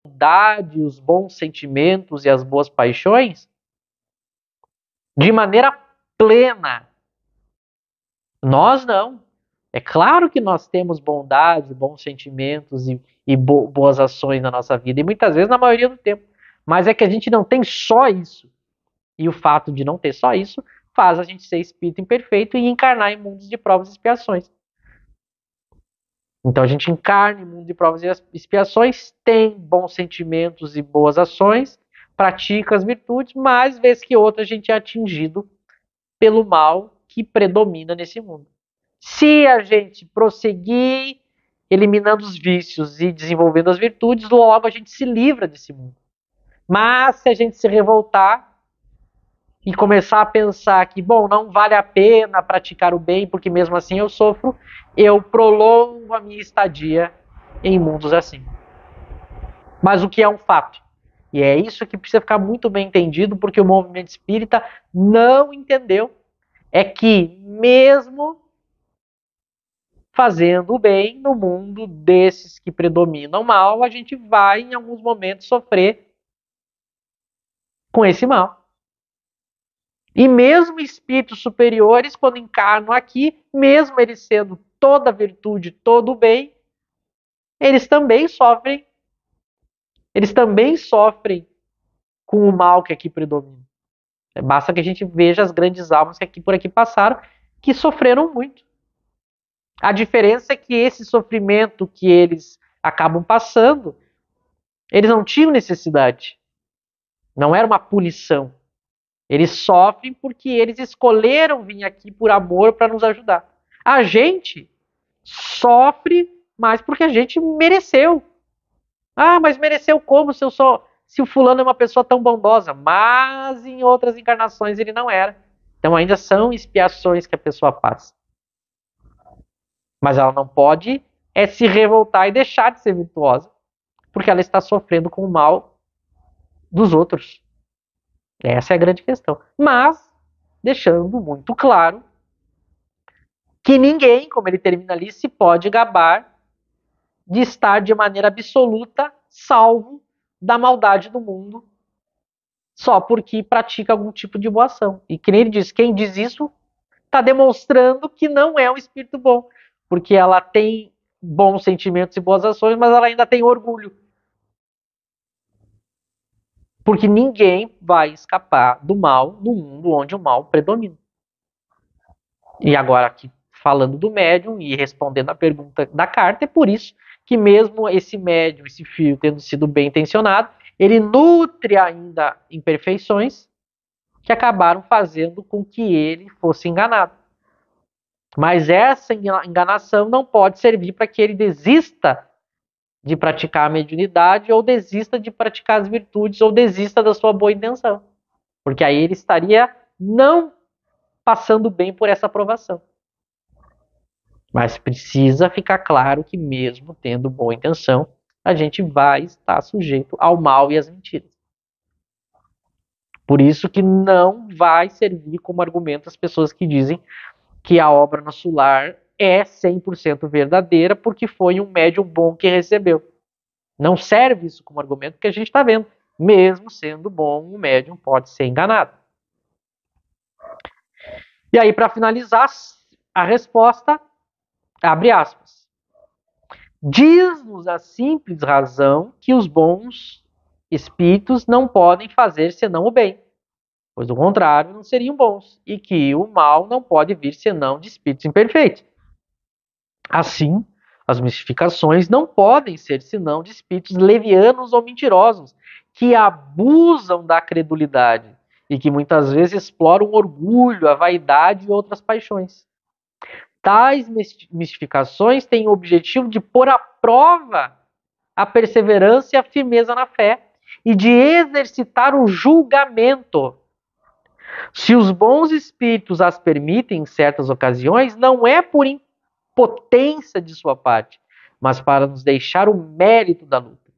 bondade, os bons sentimentos e as boas paixões de maneira plena. Nós não. É claro que nós temos bondade, bons sentimentos e boas ações na nossa vida, e muitas vezes na maioria do tempo. Mas é que a gente não tem só isso. E o fato de não ter só isso faz a gente ser espírito imperfeito e encarnar em mundos de provas e expiações. Então a gente encarna em mundo de provas e expiações, tem bons sentimentos e boas ações, pratica as virtudes, mas vez que outra a gente é atingido pelo mal que predomina nesse mundo. Se a gente prosseguir eliminando os vícios e desenvolvendo as virtudes, logo a gente se livra desse mundo. Mas se a gente se revoltar e começar a pensar que, bom, não vale a pena praticar o bem, porque mesmo assim eu sofro, eu prolongo a minha estadia em mundos assim. Mas o que é um fato? E é isso que precisa ficar muito bem entendido, porque o movimento espírita não entendeu. É que mesmo fazendo o bem no mundo desses que predominam mal, a gente vai em alguns momentos sofrer com esse mal. E mesmo espíritos superiores, quando encarnam aqui, mesmo eles sendo toda virtude, todo o bem, eles também sofrem com o mal que aqui predomina. Basta que a gente veja as grandes almas que aqui por aqui passaram, que sofreram muito. A diferença é que esse sofrimento que eles acabam passando, eles não tinham necessidade. Não era uma punição. Eles sofrem porque eles escolheram vir aqui por amor para nos ajudar. A gente sofre mais porque a gente mereceu. Ah, mas mereceu como se o fulano é uma pessoa tão bondosa? Mas em outras encarnações ele não era. Então ainda são expiações que a pessoa passa. Mas ela não pode se revoltar e deixar de ser virtuosa, porque ela está sofrendo com o mal dos outros. Essa é a grande questão. Mas, deixando muito claro que ninguém, como ele termina ali, se pode gabar de estar de maneira absoluta salvo da maldade do mundo só porque pratica algum tipo de boa ação. E que nem ele diz, quem diz isso está demonstrando que não é um espírito bom, porque ela tem bons sentimentos e boas ações, mas ela ainda tem orgulho. Porque ninguém vai escapar do mal no mundo onde o mal predomina. E agora aqui, falando do médium e respondendo a pergunta da carta, é por isso que mesmo esse médium, esse filho, tendo sido bem intencionado, ele nutre ainda imperfeições que acabaram fazendo com que ele fosse enganado. Mas essa enganação não pode servir para que ele desista de praticar a mediunidade, ou desista de praticar as virtudes, ou desista da sua boa intenção. Porque aí ele estaria não passando bem por essa aprovação. Mas precisa ficar claro que mesmo tendo boa intenção, a gente vai estar sujeito ao mal e às mentiras. Por isso que não vai servir como argumento as pessoas que dizem que a obra Nosso Lar é 100% verdadeira porque foi um médium bom que recebeu. Não serve isso como argumento, porque a gente está vendo, mesmo sendo bom, o médium pode ser enganado. E aí, para finalizar, a resposta, abre aspas. Diz-nos a simples razão que os bons espíritos não podem fazer senão o bem, pois do contrário não seriam bons, e que o mal não pode vir senão de espíritos imperfeitos. Assim, as mistificações não podem ser senão de espíritos levianos ou mentirosos, que abusam da credulidade e que muitas vezes exploram o orgulho, a vaidade e outras paixões. Tais mistificações têm o objetivo de pôr à prova a perseverança e a firmeza na fé e de exercitar o julgamento. Se os bons espíritos as permitem em certas ocasiões, não é por impotência de sua parte, mas para nos deixar o mérito da luta,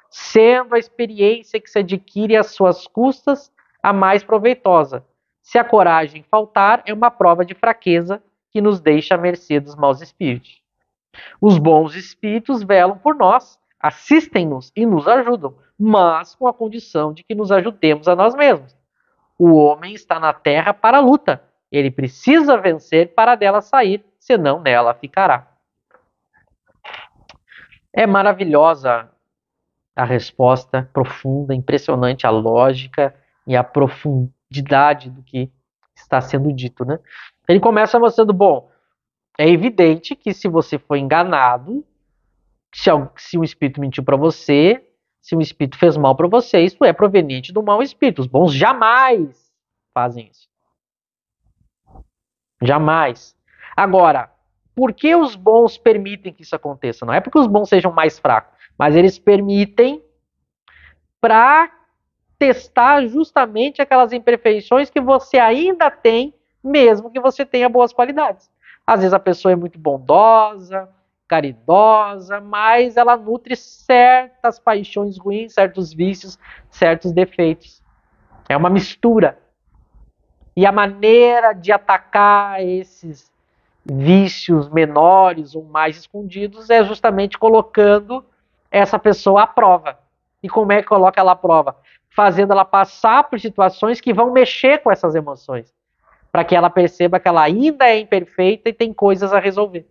sendo a experiência que se adquire às suas custas a mais proveitosa. Se a coragem faltar, é uma prova de fraqueza que nos deixa à mercê dos maus espíritos. Os bons espíritos velam por nós, assistem-nos e nos ajudam, mas com a condição de que nos ajudemos a nós mesmos. O homem está na terra para a luta. Ele precisa vencer para dela sair, senão nela ficará. É maravilhosa a resposta, profunda, impressionante a lógica e a profundidade do que está sendo dito, né? Ele começa mostrando, bom, é evidente que se você foi enganado, se um espírito mentiu para você, se um espírito fez mal para você, isso é proveniente do mau espírito. Os bons jamais fazem isso. Jamais. Agora, por que os bons permitem que isso aconteça? Não é porque os bons sejam mais fracos, mas eles permitem para testar justamente aquelas imperfeições que você ainda tem, mesmo que você tenha boas qualidades. Às vezes a pessoa é muito bondosa, caridosa, mas ela nutre certas paixões ruins, certos vícios, certos defeitos. É uma mistura. E a maneira de atacar esses vícios menores ou mais escondidos é justamente colocando essa pessoa à prova. E como é que coloca ela à prova? Fazendo ela passar por situações que vão mexer com essas emoções, para que ela perceba que ela ainda é imperfeita e tem coisas a resolver.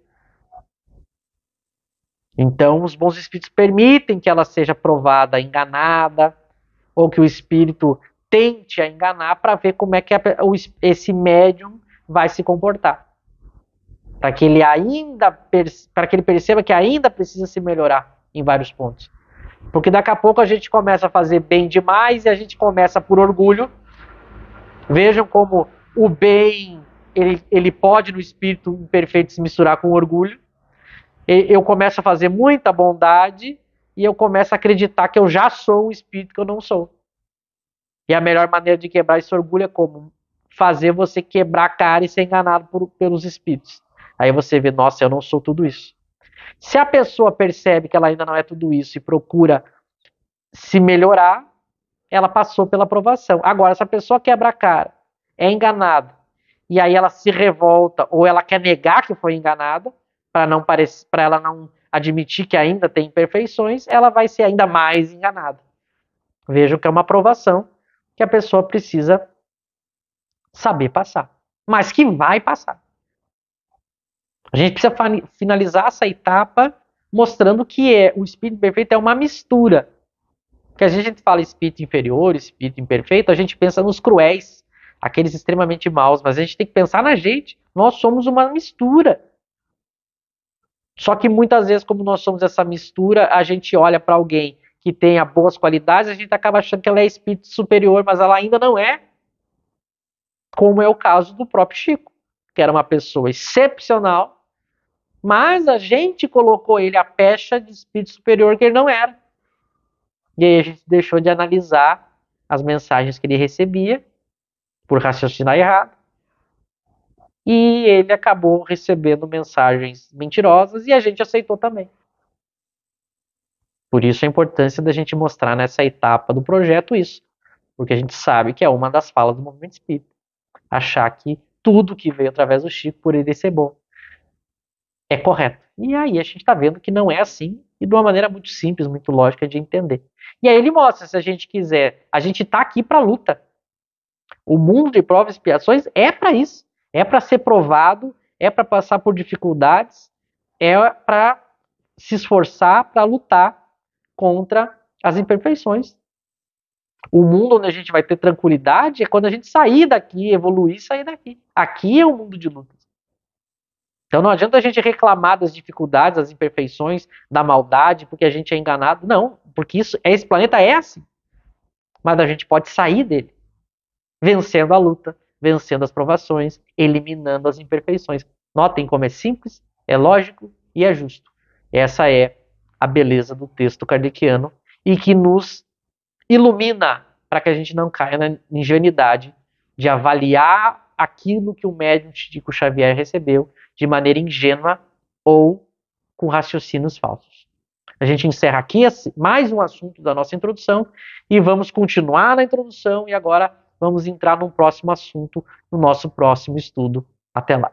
Então, os bons espíritos permitem que ela seja provada, enganada, ou que o espírito tente a enganar para ver como é que esse médium vai se comportar. Para que ele perceba que ainda precisa se melhorar em vários pontos. Porque daqui a pouco a gente começa a fazer bem demais e a gente começa por orgulho. Vejam como o bem, ele pode no espírito imperfeito se misturar com orgulho. Eu começo a fazer muita bondade e eu começo a acreditar que eu já sou um espírito que eu não sou. E a melhor maneira de quebrar esse orgulho é como? Fazer você quebrar a cara e ser enganado pelos espíritos. Aí você vê, nossa, eu não sou tudo isso. Se a pessoa percebe que ela ainda não é tudo isso e procura se melhorar, ela passou pela provação. Agora, se a pessoa quebra a cara, é enganada, e aí ela se revolta ou ela quer negar que foi enganada, para ela não admitir que ainda tem imperfeições, ela vai ser ainda mais enganada. Vejam que é uma provação que a pessoa precisa saber passar, mas que vai passar. A gente precisa finalizar essa etapa mostrando que o espírito perfeito é uma mistura. Porque a gente fala espírito inferior, espírito imperfeito, a gente pensa nos cruéis, aqueles extremamente maus, mas a gente tem que pensar na gente. Nós somos uma mistura. Só que muitas vezes, como nós somos essa mistura, a gente olha para alguém que tenha boas qualidades, a gente acaba achando que ela é espírito superior, mas ela ainda não é. Como é o caso do próprio Chico, que era uma pessoa excepcional, mas a gente colocou ele a pecha de espírito superior que ele não era. E aí a gente deixou de analisar as mensagens que ele recebia, por raciocinar errado, e ele acabou recebendo mensagens mentirosas e a gente aceitou também. Por isso a importância da gente mostrar nessa etapa do projeto isso, porque a gente sabe que é uma das falas do movimento espírita. Achar que tudo que veio através do Chico, por ele ser bom, é correto. E aí a gente está vendo que não é assim, e de uma maneira muito simples, muito lógica de entender. E aí ele mostra, se a gente quiser, a gente está aqui para a luta. O mundo de provas e expiações é para isso. É para ser provado, é para passar por dificuldades, é para se esforçar para lutar contra as imperfeições. O mundo onde a gente vai ter tranquilidade é quando a gente sair daqui, evoluir e sair daqui. Aqui é um mundo de lutas. Então não adianta a gente reclamar das dificuldades, das imperfeições, da maldade, porque a gente é enganado. Não, porque esse planeta é assim. Mas a gente pode sair dele, vencendo a luta, vencendo as provações, eliminando as imperfeições. Notem como é simples, é lógico e é justo. Essa é a beleza do texto kardeciano e que nos ilumina para que a gente não caia na ingenuidade de avaliar aquilo que o médium Chico Xavier recebeu de maneira ingênua ou com raciocínios falsos. A gente encerra aqui mais um assunto da nossa introdução e vamos continuar na introdução e agora vamos entrar num próximo assunto no nosso próximo estudo. Até lá.